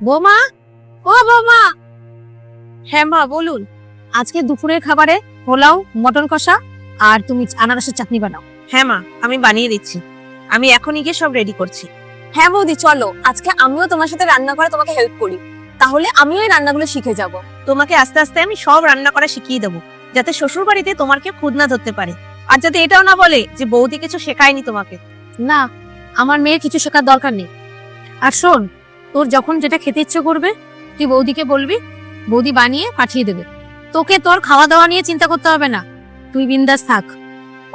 বৌমা, ও বৌমা। হ্যাঁ মা বলুন। আজকে দুপুরের খাবারে পোলাও, মটন কষা আর তুমি আনারসের চাটনি বানাও। হ্যাঁ মা, আমি বানিয়ে দিচ্ছি। আমি এখনই গিয়ে সব রেডি করছি। হ্যাঁ বৌদি, চলো আজকে আমিও তোমার সাথে রান্না করে তোমাকে হেল্প করি, তাহলে আমিও এই রান্নাগুলো শিখে যাব। তোমাকে আস্তে আস্তে আমি সব রান্না করা শিখিয়ে দেবো, যাতে শ্বশুর বাড়িতে তোমার কেউ খুদ না ধরতে পারে। আর যাতে এটাও না বলে যে বৌদি কিছু শেখায়নি তোমাকে। না, আমার মেয়ের কিছু শেখার দরকার নেই। আর শোন, তোর যখন যেটা খেতে ইচ্ছে করবে তুই বৌদিকে বলবি, বৌদি বানিয়ে পাঠিয়ে দেবে। তোকে তোর খাওয়া দাওয়া নিয়ে চিন্তা করতে হবে না, তুই বিন্দাস থাক।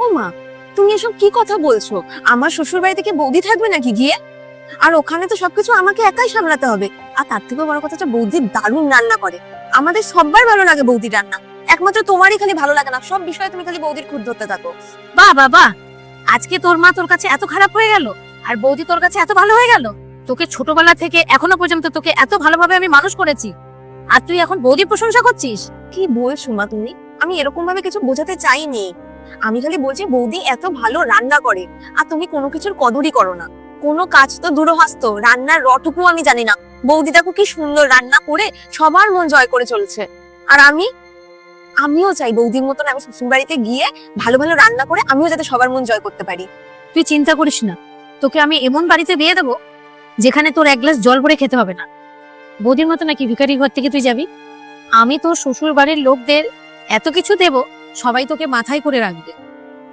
ও মা, তুমি এসব কি কথা বলছো? আমার শ্বশুর বাড়ি থেকে বৌদি থাকবে নাকি গিয়ে? আর ওখানে তো সবকিছু আমাকে একাই সামলাতে হবে। আর তার থেকেও বড় কথা হচ্ছে বৌদি দারুণ রান্না করে। আমাদের সবার ভালো লাগে বৌদির রান্না, একমাত্র তোমারই খালি ভালো লাগে না। সব বিষয়ে তুমি খালি বৌদির খুদ ধরতে থাকো। বাহ বাহ বাহ, আজকে তোর মা তোর কাছে এত খারাপ হয়ে গেল আর বৌদি তোর কাছে এত ভালো হয়ে গেল। তোকে ছোটবেলা থেকে এখনো পর্যন্ত তোকে এত ভালোভাবে আমি মানুষ করেছি, আর তুই এখন বৌদির প্রশংসা করছিস? কি বলছো মা তুমি? আমি এরকম ভাবে কিছু বোঝাতে চাইনি। আমি খালি বলছি বৌদি এত ভালো রান্না করে, আর তুমি কোনো কিছুর কদরই করো না। কোনো কাজ তো দূরহস্ত, রান্নার রটুকু আমি জানি না। বৌদি দেখো কি সুন্দর রান্না করে সবার মন জয় করে চলছে। আর আমিও চাই বৌদির মতন আমি শ্বশুর বাড়িতে গিয়ে ভালো ভালো রান্না করে আমিও যাতে সবার মন জয় করতে পারি। তুই চিন্তা করিস না, তোকে আমি এমন বাড়িতে বিয়ে দেবো যেখানে তোর এক গ্লাস জল ভরে খেতে হবে না। বৌদির মতো নাকি ভিখারি ঘর থেকে তুই যাবি? আমি তোর শ্বশুর বাড়ির লোকদের এত কিছু দেব, সবাই তোকে মাথায় করে রাখবে।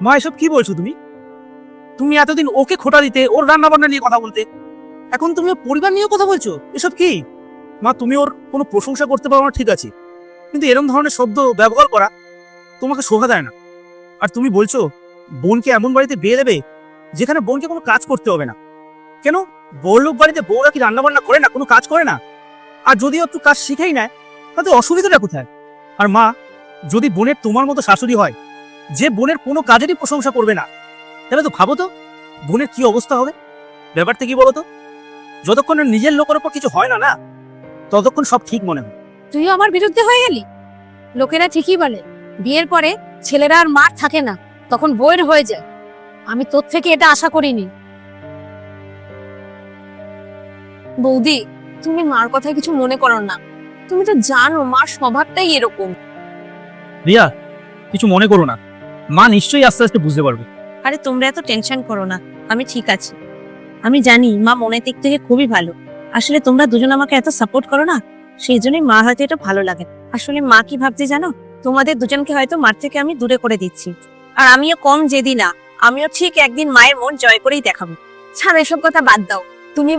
মা এসব কি বলছো তুমি? তুমি এতদিন ওকে খোটা দিতে, ওর রান্না বান্না নিয়ে কথা বলতে, এখন তুমি ওর পরিবার নিয়ে কথা বলছো? এসব কি? মা তুমি ওর কোনো প্রশংসা করতে পারো না ঠিক আছে, কিন্তু এরকম ধরনের শব্দ ব্যবহার করা তোমাকে শোভা দেয় না। আর তুমি বলছো বোনকে এমন বাড়িতে বিয়ে দেবে যেখানে বোনকে কোনো কাজ করতে হবে না। কেন? বড়লোক বাড়িতে বউরা কি রান্না বান্না করে না, কোনো কাজ করে না? আর যদি একটু কাজ শিখেই নেয় তাতে অসুবিধাটা কোথায়? আর মা, যদি বোনের তোমার মতো শাশুড়ি হয় যে বোনের কোনো কাজেরই প্রশংসা করবে না, তাহলে তো ভাবো তো বোনের কি অবস্থা হবে। ব্যাপারটা কি বলো তো? যতক্ষণ না নিজের লোকের উপর কিছু হয় না না, ততক্ষণ সব ঠিক মনে হয়। তুইও আমার বিরুদ্ধে হয়ে গেলি। লোকেরা ঠিকই বলে বিয়ের পরে ছেলেরা আর মার থাকে না, তখন বউয়ের হয়ে যায়। আমি তোর থেকে এটা আশা করিনি। বৌদি, তুমি মার কথায় কিছু মনে করো না। তুমি তো জানো মার স্বভাবটাই এরকম। রিয়া, কিছু মনে করো না, মা নিশ্চয়ই আস্তে আস্তে বুঝতে পারবে। আরে তোমরা এত টেনশন করো না, আমি ঠিক আছি। আমি জানি মা মনের দিক থেকে খুবই ভালো। আসলে তোমরা দুজন আমাকে এত সাপোর্ট করো না, সেই জন্যই মা হয়তো এটা ভালো লাগে। আসলে মা কি ভাবছে জানো, তোমাদের দুজনকে হয়তো মার থেকে আমি দূরে করে দিচ্ছি। আর আমিও কম জেদি না, আমিও ঠিক একদিন মায়ের মন জয় করেই দেখাবো। ছাড় এসব কথা বাদ দাও। তুমি